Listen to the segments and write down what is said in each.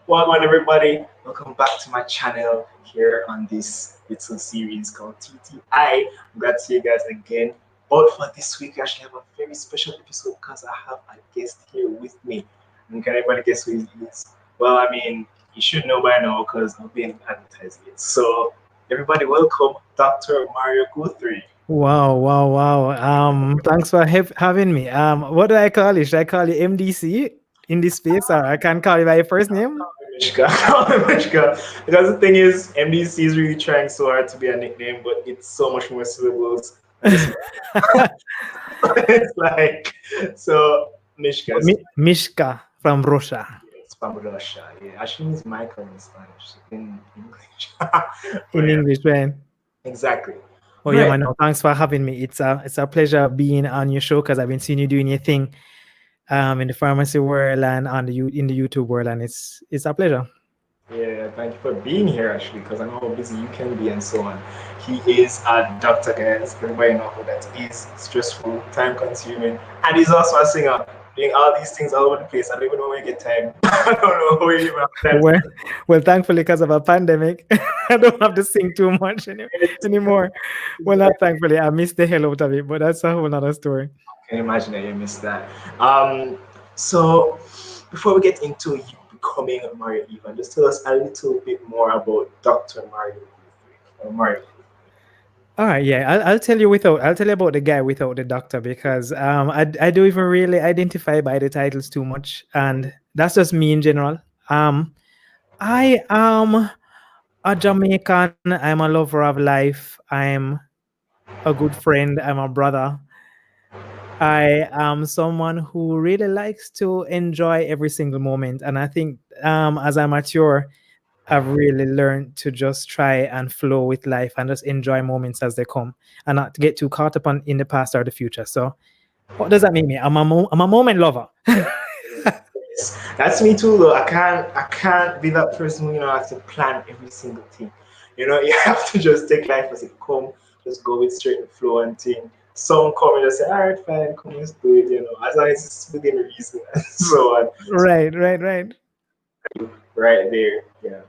Welcome everybody. Welcome back to my channel here on this little series called TTI. I'm glad to see you guys again. But for this week, I actually have a very special episode because I have a guest here with me. And can everybody guess who he is? Well, I mean, you should know by now because I've been advertising it. So, everybody, welcome Dr. Mario Guthrie. Wow, wow, wow. Thanks for having me. What do I call you? Should I call you MDC in this space, or I can call you by your first name? Mishka. Mishka. Because the thing is, MDC is really trying so hard to be a nickname, but it's so much more syllables. It's like, so Mishka. Mishka from Russia. It's from Russia. Yeah, actually means Michael in Spanish, in English. But In yeah, English, right? exactly. Oh yeah, Right. man. No, thanks for having me. It's a pleasure being on your show because I've been seeing you doing your thing in the pharmacy world and in the YouTube world, and it's a pleasure. Yeah, thank you for being here actually, because I know how busy you can be and so on. He is a doctor, guys. Everybody know who that is. Stressful, time consuming, and he's also a singer. Doing all these things all over the place. I don't even know where you get time. I don't know where you even have time. Well, well, thankfully, because of a pandemic, I don't have to sing too much anymore. Well, not thankfully, I missed the hell out of it, but that's a whole other story. Can you imagine that you missed that? Um, so before we get into you becoming Mario Evon, just tell us a little bit more about Dr. Mario Guthrie, or Mario. All right, yeah, I'll tell you about the guy without the doctor because I don't even really identify by the titles too much, and that's just me in general. I am a Jamaican. I'm a lover of life. I'm a good friend. I'm a brother. I am someone who really likes to enjoy every single moment, and I think as I mature, I've really learned to just try and flow with life and just enjoy moments as they come, and not get too caught up in the past or the future. So, what does that mean? Me, I'm a moment lover. Yes, that's me too though. I can't be that person who has to plan every single thing. You have to just take life as it come, just go with straight and flow and thing. Some come and just say, all right, fine, come let's do it, as long as it's within reason and so on. Right, right, right. Right there. Yeah.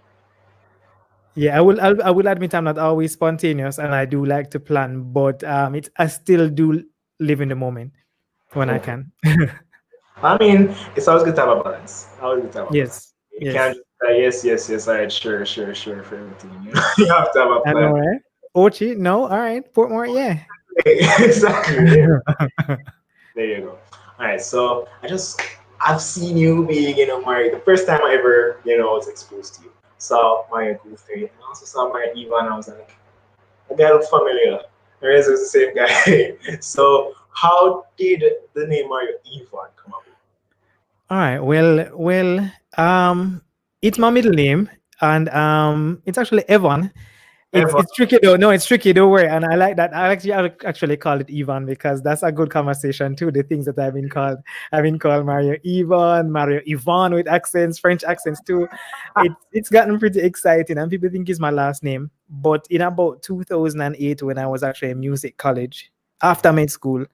Yeah, I will admit I'm not always spontaneous, and I do like to plan, but I still do live in the moment when I Okay. can. I mean, it's always good to have a balance. Always good to have a balance. Yes, You can't yes, just say yes, yes, yes, all right, sure, sure, sure for everything. You have to have a I know, plan. right? Ochi, no, all right, Portmore, yeah. Exactly. There you go. All right. So I've seen you being, Mario. The first time I ever, was exposed to you, saw Mario Guthrie, and I also saw Mario Evon. I was like, that guy looks familiar. The rest is the same guy. So how did the name Mario Evon come up? All right. It's my middle name, and it's actually Evan. Evon. It's tricky though. No, it's tricky. Don't worry. And I like that. I actually call it Ivan because that's a good conversation too. The things that I've been called Mario Ivan, Mario Ivan with accents, French accents too. It's gotten pretty exciting, and people think it's my last name. But in about 2008, when I was actually in music college after med school,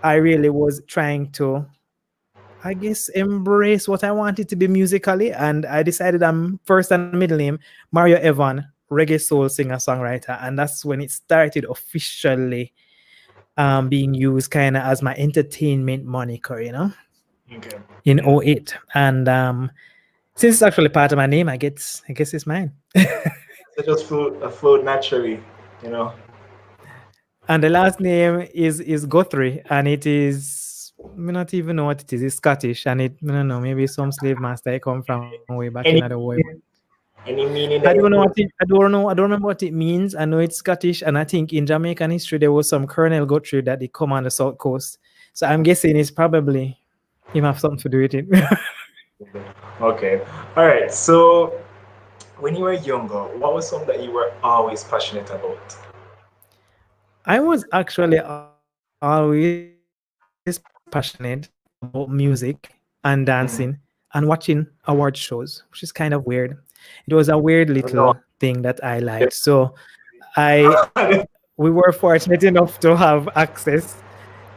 I really was trying to, I guess, embrace what I wanted to be musically, and I decided I'm first and middle name Mario Evan, reggae soul singer songwriter, and that's when it started officially being used kind of as my entertainment moniker, Okay. in Yeah. '08. And since it's actually part of my name, I guess it's mine. So just flowed naturally, you know. And the last name is Guthrie, and it is, I not even know what it is. It's Scottish, and I don't know, maybe some slave master I come from way back in other Any way. any meaning I that don't you know what put? it. I don't know. I don't remember what it means. I know it's Scottish, and I think in Jamaican history there was some Colonel Guthrie that they come on the south coast. So I'm guessing it's probably him have something to do with it. Okay. All right. So when you were younger, what was something that you were always passionate about? I was actually always passionate about music and dancing and watching Mhm. award shows, which is kind of weird. It was a weird little thing No. that I liked. So I we were fortunate enough to have access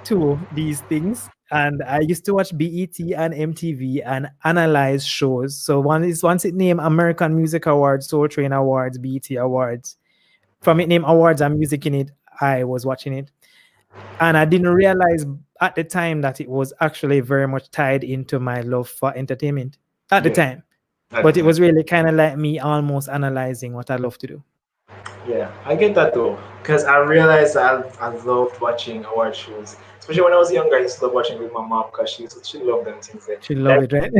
to these things. And I used to watch BET and MTV and analyze shows. So once it named American Music Awards, Soul Train Awards, BET Awards. From it named awards and music in it, I was watching it. And I didn't realize at the time that it was actually very much tied into my love for entertainment at the Yeah, time. at But the it time. was really kind of like me almost analyzing what I love to do. Yeah, I get that though, because I realized I loved watching award shows, especially when I was younger. I used to love watching with my mom because she loved them things. Like, She love it, right?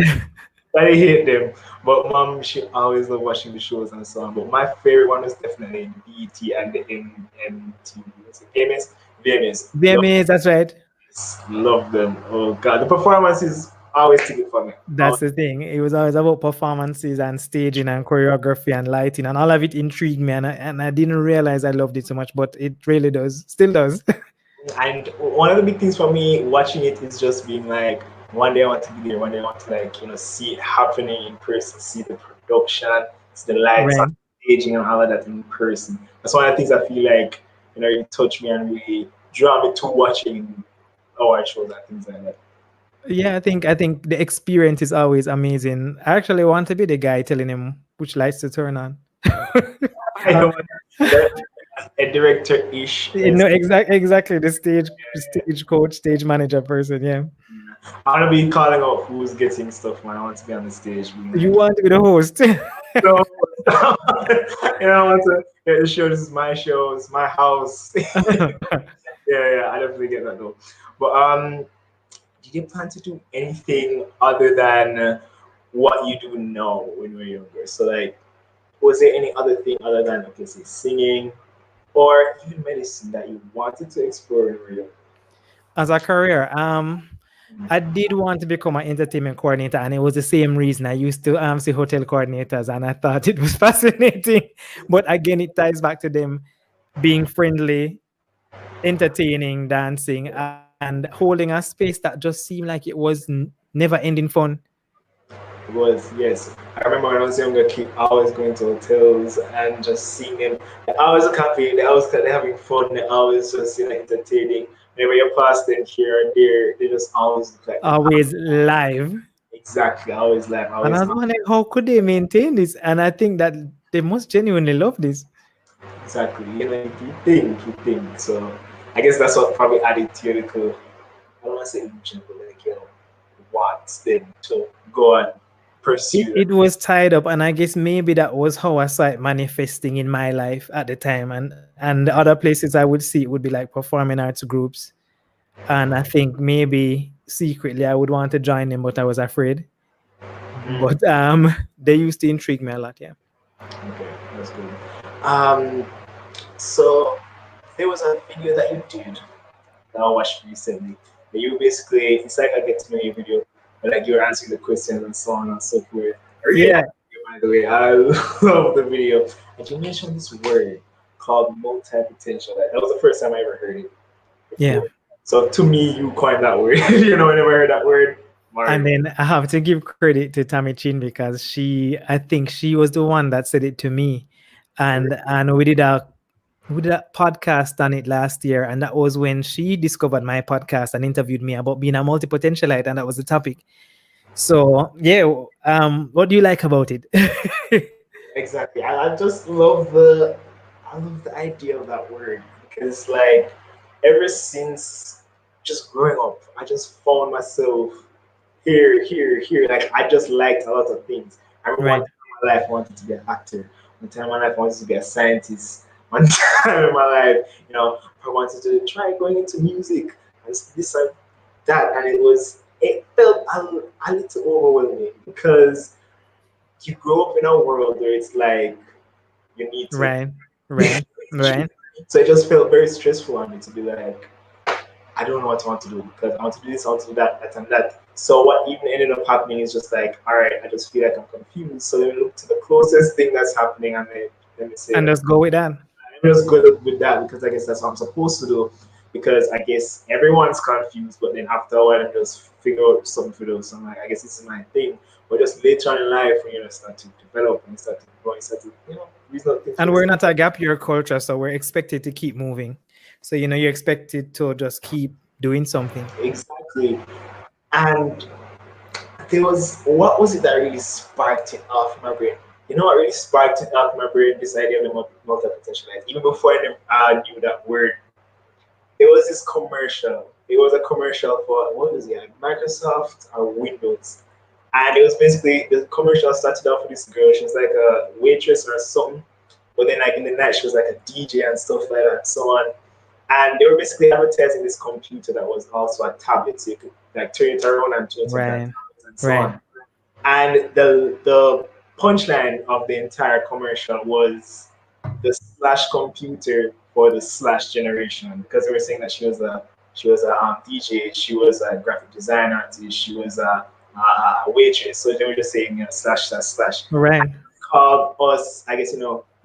I hate them, but mom she always loved watching the shows and so on. But my favorite one was definitely the BET and the MTV. What's it? VMAs, VMAs. VMAs, that's right. Love them. Oh god, the performances always take it for me. That's the thing. It was always about performances and staging and choreography and lighting, and all of it intrigued me. And I didn't realize I loved it so much, but it really does, still does. And one of the big things for me watching it is just being like, one day I want to be there, one day I want to like, see it happening in person, see the production, see the lights on Right. staging and all of that in person. That's one of the things I feel like, it touched me and really draw me to watching award shows and things like that. Yeah, I think the experience is always amazing. I actually want to be the guy telling him which lights to turn on. I don't want that a director-ish. You know, exactly the stage coach, stage manager person. Yeah, I want to be calling out who's getting stuff, man. I want to be on the stage being you like, want to be the host. no, I want to get the show. This is my show. It's my house. Yeah, I definitely get that though. But did you plan to do anything other than what you do now when you were younger? So like, was there any other thing other than okay, say singing or even medicine that you wanted to explore when you were younger? As a career, I did want to become an entertainment coordinator, and it was the same reason. I used to see hotel coordinators, and I thought it was fascinating. But again, it ties back to them being friendly, entertaining, dancing, and holding a space that just seemed like it was never ending fun. It was, yes. I remember when I was a younger kid, always going to hotels and just seeing them. They always look happy, they always they're having fun, they always just entertaining. Whenever you pass them here and there, they just always look like they're Always live. exactly, always laugh, And I always was wondering how could they maintain this? And I think that they must genuinely love this. exactly. You think. So I guess that's what probably added to your little, I don't want to say illusion, but like, wants them to go and It, pursue that. it was tied up, and I guess maybe that was how I saw it manifesting in my life at the time. And the other places I would see it would be like performing arts groups. And I think maybe secretly I would want to join them, but I was afraid. Mm, But they used to intrigue me a lot, yeah. okay, that's good. Um, so there was a video that you did that I watched recently. That you basically, it's like a get to know you video, but like you're answering the questions and so on and so forth. I really like Yeah, the video, by the way. I love the video. And you mentioned this word called multipotentialite. That was the first time I ever heard it yeah. before. So to me, you coined that word. I never heard that word. And Mario. then I have to give credit to Tammy Chin because I think she was the one that said it to me. And we did a podcast on it last year, and that was when she discovered my podcast and interviewed me about being a multipotentialite, and that was the topic. So yeah, what do you like about it? Exactly. I just I love the idea of that word because like ever since just growing up, I just found myself here. Like I just liked a lot of things. I remember one Right. time in my life I wanted to be an actor. One time in my life I wanted to be a scientist. One time in my life, I wanted to try going into music and this and that. And it felt a little overwhelming because you grow up in a world where it's like you need to. Right. Right. Right. So it just felt very stressful on me to be like, I don't know what I want to do because I want to do this, I want to do that, and that. So what even ended up happening is just like, all right, I just feel like I'm confused. So let me look to the closest thing that's happening and then let me say, And just go with that. I'm just good with that because I guess that's what I'm supposed to do. Because I guess everyone's confused, but then after a while, I just figure out something for those. So I'm like, I guess this is my thing. But just later on in life, when you start to develop and start to grow, and start to, reason out things for And we're yourself. not a gap year culture, so we're expected to keep moving. So you're expected to just keep doing something. Exactly. exactly. And there was what was it that really sparked it off my brain? You know what really sparked it off my brain? This idea of the multi-potentialite. Even before I knew that word, there was this commercial. It was a commercial for what was it, like Microsoft or Windows, and it was basically the commercial started off with this girl. She was like a waitress or something, but then like in the night she was like a DJ and stuff like that and so on. And they were basically advertising this computer that was also a tablet, so you could like turn it around and turn it into a Right. tablet and so Right. on. And the punchline of the entire commercial was the slash computer for the slash generation, because they were saying that she was a DJ, she was a graphic design artist, she was a waitress. So they were just saying, slash slash slash. Right. Called us, I guess,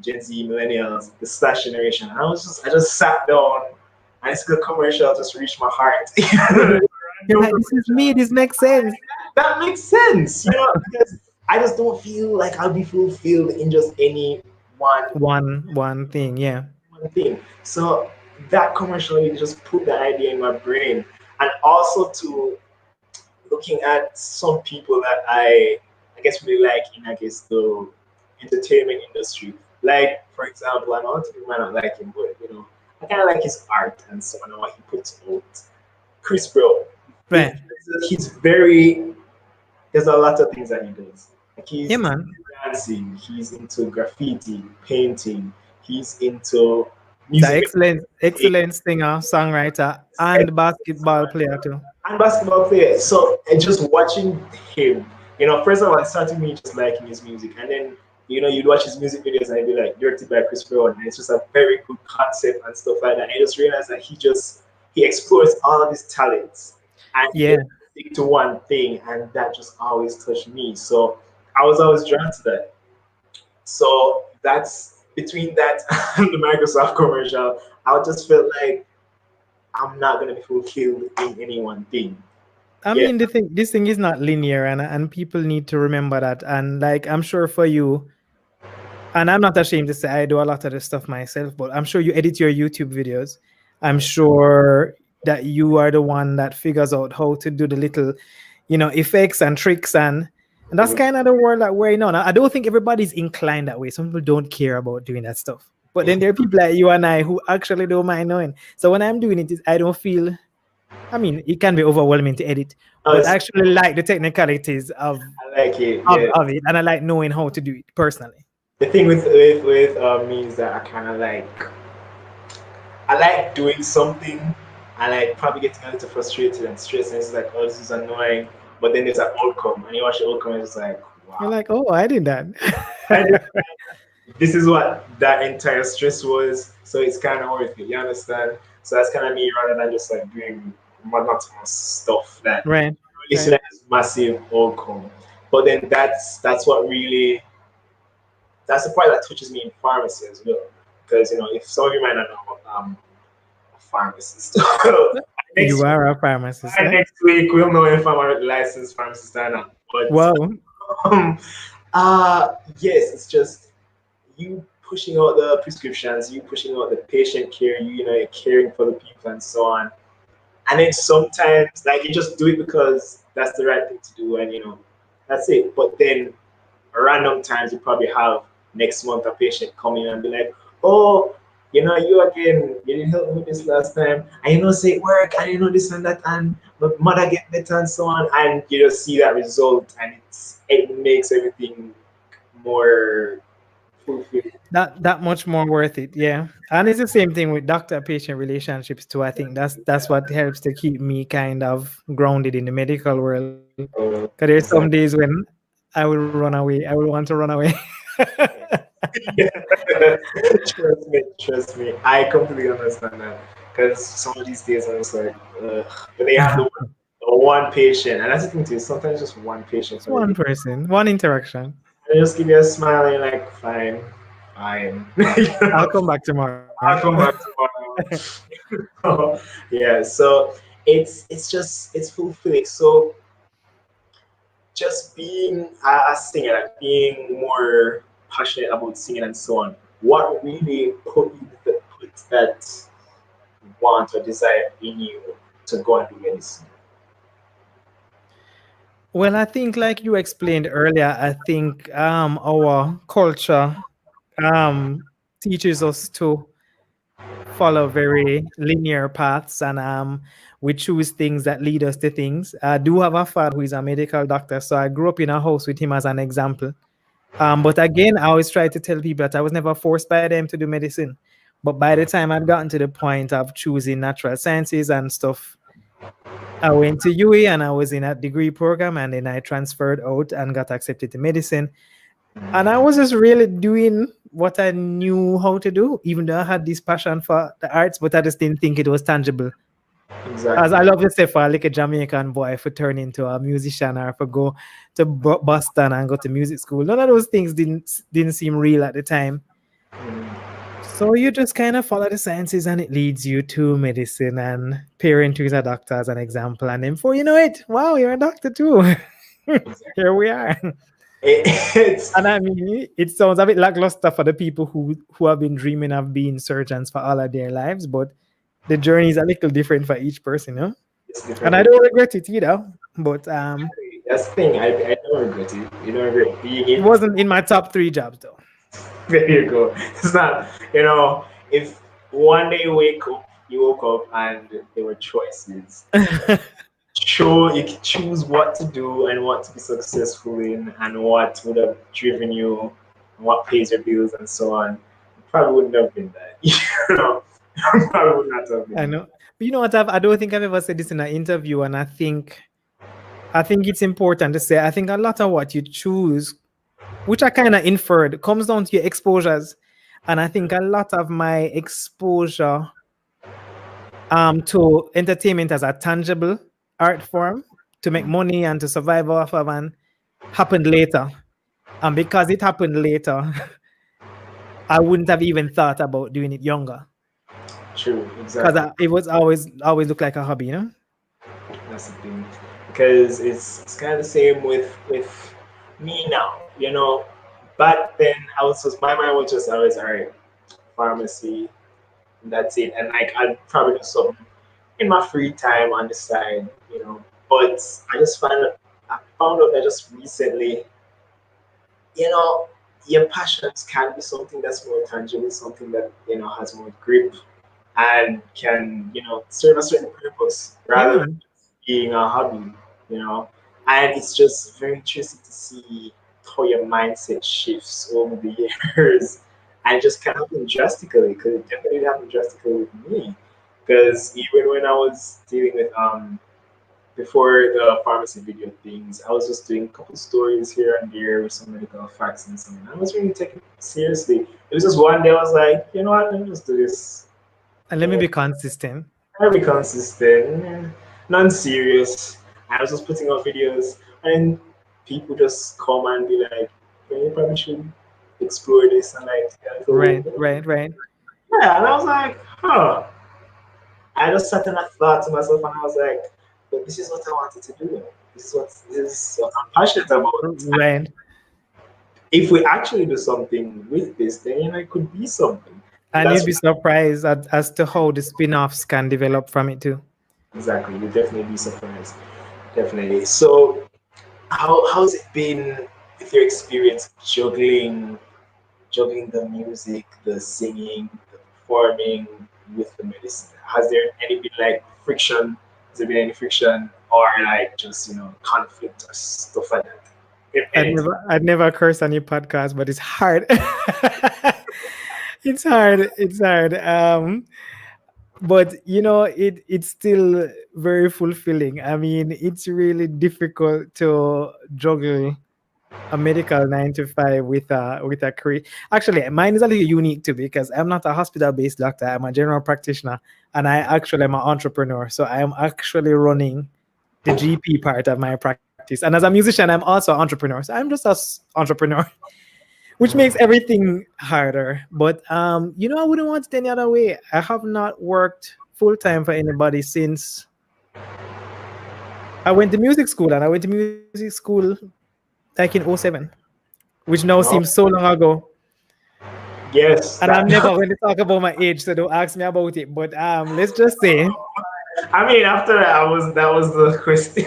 Gen Z millennials, the slash generation. And I just sat down, and it's a commercial just reached my heart. You're Random like, this is me. This makes sense. that makes sense, because I just don't feel like I'll be fulfilled in just any One thing. Yeah. one thing. So that commercial really just put the idea in my brain, and also to looking at some people that I guess really like in, I guess, the entertainment industry. Like for example, I know a lot of people might not like him, but I kind of like his art and so on and what he puts out. Chris Brown. He's, Right. he's very there's a lot of things that he does. Like Yeah, he's man. dancing, he's into graffiti, painting, he's into The music excellent singer, songwriter, and basketball player too. and basketball player. So and just watching him, first of all, it started me just liking his music, and then you'd watch his music videos and it'd be like directed by Chris Brown, and it's just a very good concept and stuff like that. And I just realized that he explores all of his talents, and he Yeah. doesn't stick to one thing, and that just always touched me. So I was always drawn to that. So that's between that and the Microsoft commercial. I just felt like I'm not gonna be fulfilled in any one thing. I Yeah. mean, this thing is not linear, and people need to remember that. And like, I'm sure for you, and I'm not ashamed to say I do a lot of this stuff myself, but I'm sure you edit your YouTube videos. I'm sure that you are the one that figures out how to do the little, effects and tricks, and that's kind of the world that we're in now. Now, I don't think everybody's inclined that way. Some people don't care about doing that stuff. But then there are people like you and I who actually don't mind knowing. So when I'm doing it, I don't feel, I mean, it can be overwhelming to edit, Oh, but I actually like the technicalities I like it. Yeah. of it, and I like knowing how to do it personally. The thing with me is that I like doing something, and like probably getting a little frustrated and stressed, and it's like, oh, this is annoying. But then there's an outcome, and you watch the outcome, and it's like, You're wow, like, oh, I did that. I did- this is what that entire stress was. So it's kind of worth it. You understand? So that's kind of me rather than just like doing monotonous stuff that Right, you see right. like this massive outcome. But then that's what really that's the part that touches me in pharmacy as well. Because if some of you might not know, a pharmacist. You next are a pharmacist, by eh? next week we'll know if I'm a licensed pharmacist or not. But Wow. um, yes, it's just you pushing out the prescriptions, you pushing out the patient care, you're caring for the people and so on. And then sometimes like you just do it because that's the right thing to do, and that's it. But then random times you probably have next month a patient come in and be like, oh, you again, you didn't help me with this last time. And say it work, and this and that, and my mother get better and so on. And you just see that result, and it makes everything more fulfilling. That much more worth it, yeah. And it's the same thing with doctor-patient relationships too. I think that's what helps to keep me kind of grounded in the medical world. Because there's some Exactly. days when I will run away. I will want to run away. Trust me. I completely understand that. Because some of these days I'm just like, ugh. But they have the one patient, and that's the thing too. Sometimes just one patient It's for the one day. person, one interaction. They just give you a smile, and you're like, fine, fine. I'll come back tomorrow. I'll come back tomorrow. Yeah. So it's fulfilling. So just being a singer, like being more passionate about singing and so on. What really put that want or desire in you to go and do medicine? Well, I think like you explained earlier, I think our culture um teaches us to follow very linear paths, and we choose things that lead us to things. I do have a father who is a medical doctor, so I grew up in a house with him as an example. But again, I always try to tell people that I was never forced by them to do medicine. But by the time I'd gotten to the point of choosing natural sciences and stuff, I went to UA and I was in a degree program, and then I transferred out and got accepted to medicine. And I was just really doing what I knew how to do, even though I had this passion for the arts, but I just didn't think it was tangible. As I Exactly. love to say, for like a Jamaican boy, if I turn into a musician or if I go to Boston and go to music school, none of those things didn't seem real at the time. Mm, So you just kind of follow the sciences, and it leads you to medicine, and parent who is a doctor as an example. And then before you know it, wow, you're a doctor too. exactly. Here we are. It's And I mean, it sounds a bit lackluster for the people who have been dreaming of being surgeons for all of their lives, but the journey is a little different for each person, you know? it's And different I for don't regret it either. But exactly. That's the thing. I don't regret it. You don't regret being it it. wasn't in my top three jobs though. There you go. It's not, if one day you woke up and there were choices. Sure, you can choose what to do and what to be successful in and what would have driven you and what pays your bills and so on. It probably wouldn't have been that. You know, probably would not have I been that. know. But you know what? I don't think I've ever said this in an interview, and I think it's important to say. I think a lot of what you choose, which I kind of inferred, comes down to your exposures. And I think a lot of my exposure to entertainment as a tangible art form to make money and to survive off of and happened later. And because it happened later, I wouldn't have even thought about doing it younger. True, Because exactly. it was always looked like a hobby, you know? That's the thing. Because it's kind of the same with me now. Back then I was just my mind was just always all right, pharmacy, and that's it. And like I'd probably do something in my free time on the side. But I found out that just recently, you know, your passions can be something that's more tangible, something that has more grip and can serve a certain purpose rather Yeah. than being a hobby. You know, and it's just very interesting to see how your mindset shifts over the years, and it just can happen drastically. Because it definitely happened drastically with me. Because even when I was dealing with before the pharmacy video things, I was just doing a couple stories here and there with some medical facts and something. I was really taking it seriously. It was just one day I was like, you know what, let me just do this. And let me be consistent. Very consistent, non-serious. I was just putting out videos, and people just come and be like, "Man, you probably should explore this." And like, yeah, Right, right, right. yeah, and I was like, huh. I just sat and I thought to myself, and I was like, "But this is what I wanted to do. This is what I'm passionate about. Right. If we actually do something with this, then it could be something." And And that's you'd be surprised as to how the spin-offs can develop from it too. exactly. You'll definitely be surprised. Definitely. So, how's it been with your experience juggling the music, the singing, the performing with the medicine? Has there any been like friction? Has there been any friction or like just conflict or stuff like that? If anything. I'd never curse on your podcast, but it's hard. It's hard. It's hard. But it's still very fulfilling. I mean, it's really difficult to juggle a medical 9 to 5 with a career. Actually, mine is a little unique too because I'm not a hospital-based doctor. I'm a general practitioner, and I actually am an entrepreneur. So I am actually running the GP part of my practice. And as a musician, I'm also an entrepreneur. So I'm just an entrepreneur, which makes everything harder. But I wouldn't want it any other way. I have not worked full time for anybody since I went to music school, and I went to music school like in '07, which now No. seems so long ago. Yes, And I'm that. never going to talk about my age, so don't ask me about it. But let's just say I mean, after that, that was the question.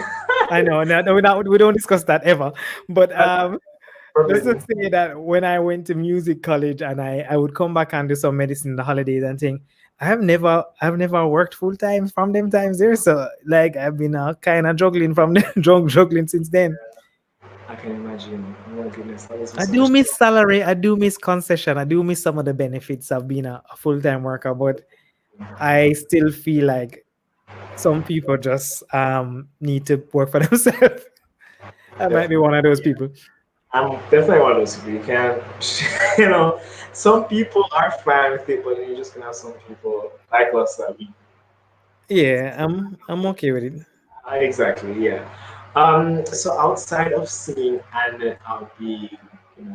I know. No, we don't discuss that ever. But let's just Forbidden. say that when I went to music college and I would come back and do some medicine in the holidays and think I've never worked full time from them times there. So like I've been kind of juggling from them, juggling since then. I can imagine. Oh my goodness, that was I such a do miss salary. I do miss concession. I do miss some of the benefits of being a full time worker. But I still feel like some people just need to work for themselves. I might be definitely. one of those people. I'm definitely one of those people. You can't, you know, some people are fine with it, but you're just gonna have some people like us that we Yeah, I'm okay with it. exactly, yeah. So outside of singing and being,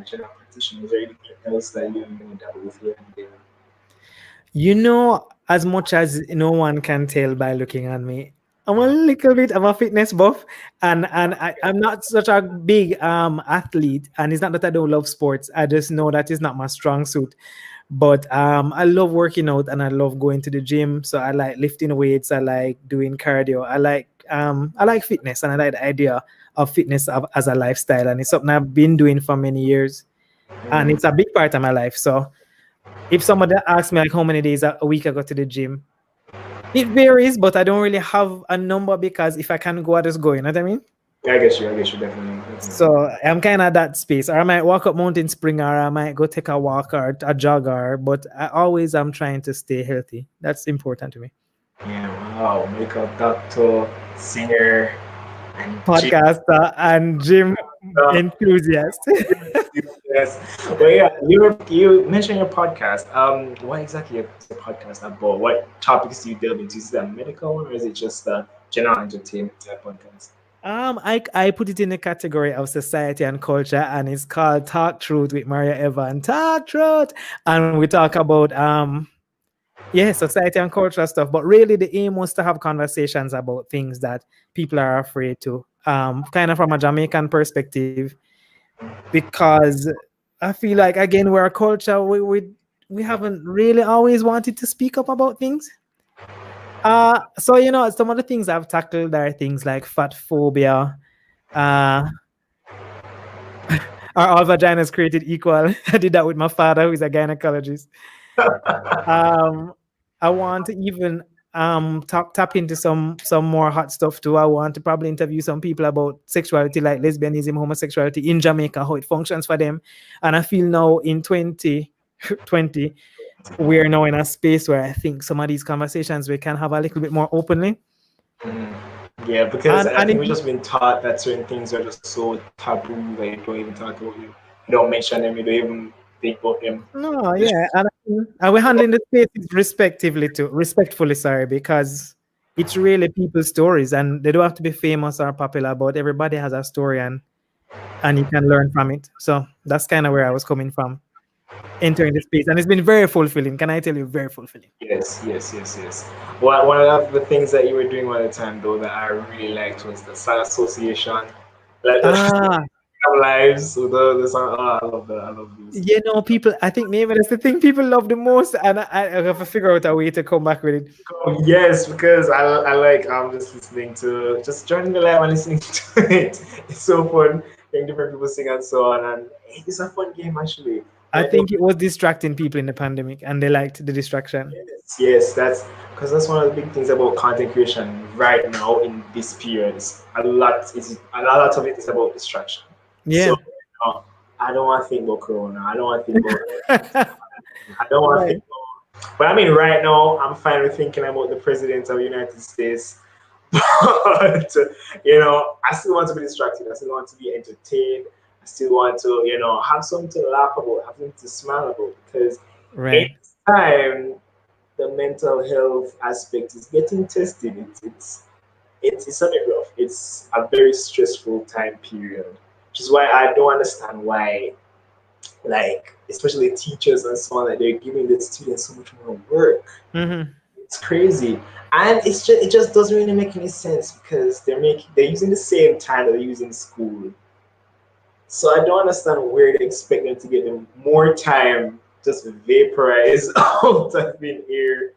general practitioner, is there anything else that you dabble with here and there? You know, as much as no one can tell by looking at me, I'm a little bit of a fitness buff, I'm not such a big athlete, and it's not that I don't love sports. I just know that is not my strong suit. But I love working out and I love going to the gym. So I like lifting weights. I like doing cardio. I like fitness and I like the idea of fitness as a lifestyle. And it's something I've been doing for many years. And Mm, it's a big part of my life. So if somebody asks me like how many days a week I go to the gym, it varies, but I don't really have a number because if I can go, I just go. You know what I mean? I guess you definitely, definitely. So I'm kind of that space, or I might walk up Mountain Spring, or I might go take a walk or a jogger. But I always am trying to stay healthy. That's important to me. Yeah, wow, makeup doctor, singer, and gym. Podcaster and gym enthusiast. Yes. Well, yeah, you mentioned your podcast. What exactly is your podcast about? What topics do you delve into? Is it a medical one or is it just a general entertainment type podcast? I put it in the category of society and culture, and it's called Talk Truth with Mario Evon. Talk Truth, and we talk about yeah, society and cultural stuff. But really, the aim was to have conversations about things that people are afraid to, kind of from a Jamaican perspective, because I feel like again we're a culture we haven't really always wanted to speak up about things. So some of the things I've tackled are things like fat phobia. Uh, are all vaginas created equal? I did that with my father, who is a gynecologist. Um, I want to even tap into some more hot stuff too. I want to probably interview some people about sexuality, like lesbianism, homosexuality in Jamaica, how it functions for them. And I feel now in 2020, we're now in a space where I think some of these conversations we can have a little bit more openly. Mhm. Yeah, because I And think it, we've just been taught that certain things are just so taboo that you don't even talk about them. You don't mention them. You don't even think about them. no, Just yeah, and we're handling the spaces respectfully, sorry, because it's really people's stories, and they don't have to be famous or popular, but everybody has a story, and you can learn from it. So that's kind of where I was coming from, entering the space, and it's been very fulfilling. Can I tell you, very fulfilling? yes, yes, yes, yes. One of the things that you were doing all the time, though, that I really liked was the song association, like the Ah, lives with the song. Oh, I love that. I love these. people. I think maybe that's the thing people love the most, and I have to figure out a way to come back with it. Oh, yes, because I like just listening to just joining the live and listening to it. It's so fun hearing different people sing and so on, and it's a fun game actually. I Like the think it was distracting people in the pandemic, and they liked the distraction. yes, yes, that's because that's one of the big things about content creation right now in this period. A lot of it is about distraction. So Yeah. I don't want to think about Corona. I don't want to think about. I don't want to Right. think about. But I mean, right now I'm finally thinking about the president of the United States. But I still want to be distracted. I still want to be entertained. I still want to, have something to laugh about, have something to smile about. Because in Right. this time, the mental health aspect is getting tested. It's a bit rough. It's a very stressful time period, which is why I don't understand why, like, especially teachers and so on, that they're giving the students so much more work. Hmm. It's crazy, and it just doesn't really make any sense because they're using the same time that they're using school. So I don't understand where they expect them to get them more time just vaporize out of thin air.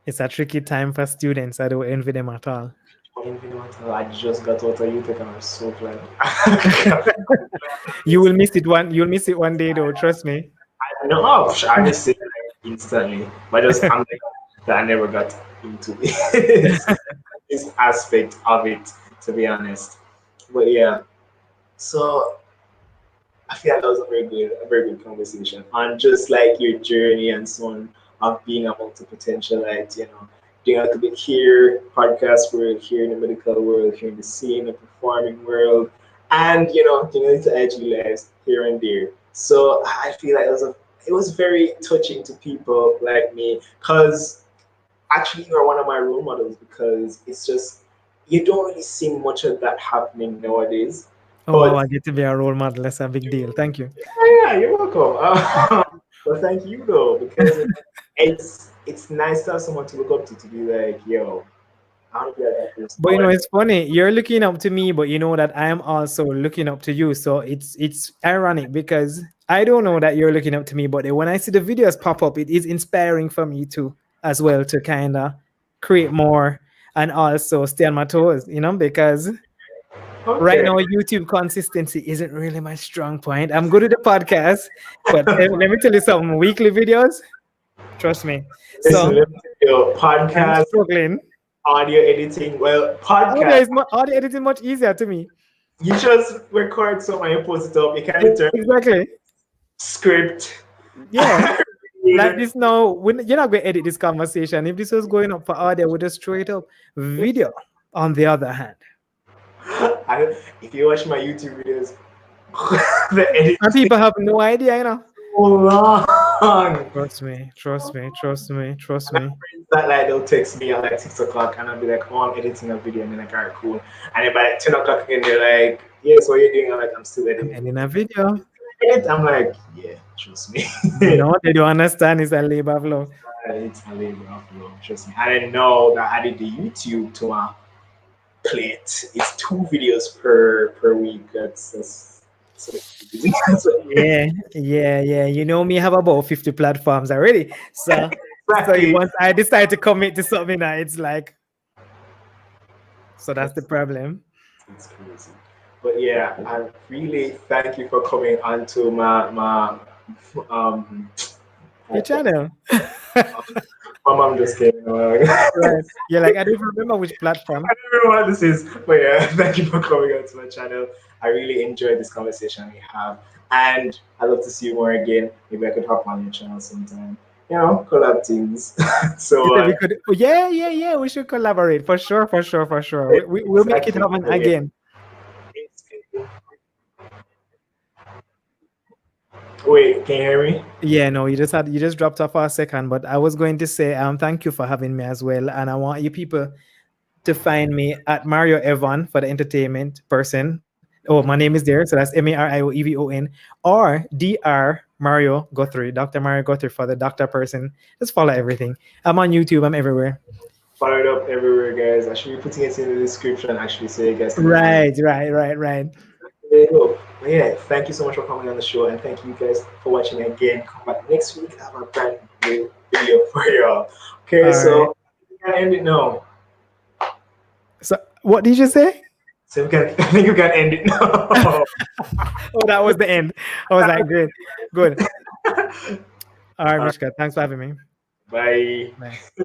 It's a tricky time for students. I don't envy them at all. I just got out of UTech and I'm so glad. You'll miss it one day though, trust me. No, I just say like instantly, but just I'm like that I never got into this aspect of it, to be honest. But yeah, so I feel like that was a very good conversation on just like your journey and so on of being a multi-potentialite, doing a little bit here, podcast world, here in the medical world, here in the scene, the performing world, and doing a little IG lives here and there. So I feel like it was very touching to people like me because actually you are one of my role models because it's just you don't really see much of that happening nowadays. Oh wow, But I get to be a role model. That's a big deal. Thank you. yeah, you're welcome. But thank you though, because it's nice to have someone to look up to be like, yo, I want to be like that person. But it's funny. You're looking up to me, but you know that I am also looking up to you. So it's ironic because I don't know that you're looking up to me, but when I see the videos pop up, it is inspiring for me too, as well, to kind of create more and also stay on my toes. Because right Okay. now YouTube consistency isn't really my strong point. I'm good at the podcast, but let me tell you something. Weekly videos, trust me. Listen, So let me tell you, I'm podcast, struggling. audio editing. Well, Audio podcast, is audio editing much easier to me. you just record something and you post it up. You can't turn Exactly. script. Yeah. Like this now, when you're not going to edit this conversation. If this was going up for audio, we'd just throw it up. Video, on the other hand. If you watch my YouTube videos, the edit And people have no idea. so long. Trust me, trust me, trust me, trust me. That like they'll text me at like 6 o'clock and I'll be like, oh, I'm editing a video and then like, alright, cool. And then by like 10 o'clock again, they're like, yes, what are you doing? I'm like, I'm still editing. And in a video, I'm like, yeah, trust me. they don't understand it's a labor of love. It's a labor of love, trust me. I didn't know that I did the YouTube to my plate. It's 2 videos per week. That's so Yeah. You know me have about 50 platforms already. So exactly. once I decide to commit to something, it's like, so that's the problem. It's crazy. But yeah, I really thank you for coming onto my um Your channel. my mom just came. Right. You're like, I don't even remember which platform. I don't know what this is, but yeah, thank you for coming onto my channel. I really enjoyed this conversation we have, and I love to see you more again. Maybe I could hop on your channel sometime. Collab things. So You said we could, yeah. We should collaborate for sure. We'll make it happen again. Wait, can you hear me? Yeah, no, you just dropped off for a second, but I was going to say thank you for having me as well, and I want you people to find me at Mario Evon for the entertainment person. Oh, my name is there, so that's MarioEvon, or Dr. Mario Guthrie, Dr. Mario Guthrie for the doctor person. Just follow everything. I'm on YouTube. I'm everywhere. Follow it up everywhere, guys. I should be putting it in the description actually, so you guys can. Right. There you go. But yeah, thank you so much for coming on the show, and thank you guys for watching again. Come back next week. I have a brand new video for y'all. Okay, All so right. we can end it now. So, what did you say? So I think we can end it now. Oh, that was the end. I was like, good. All right, Mishka. Thanks for having me. Bye. Bye.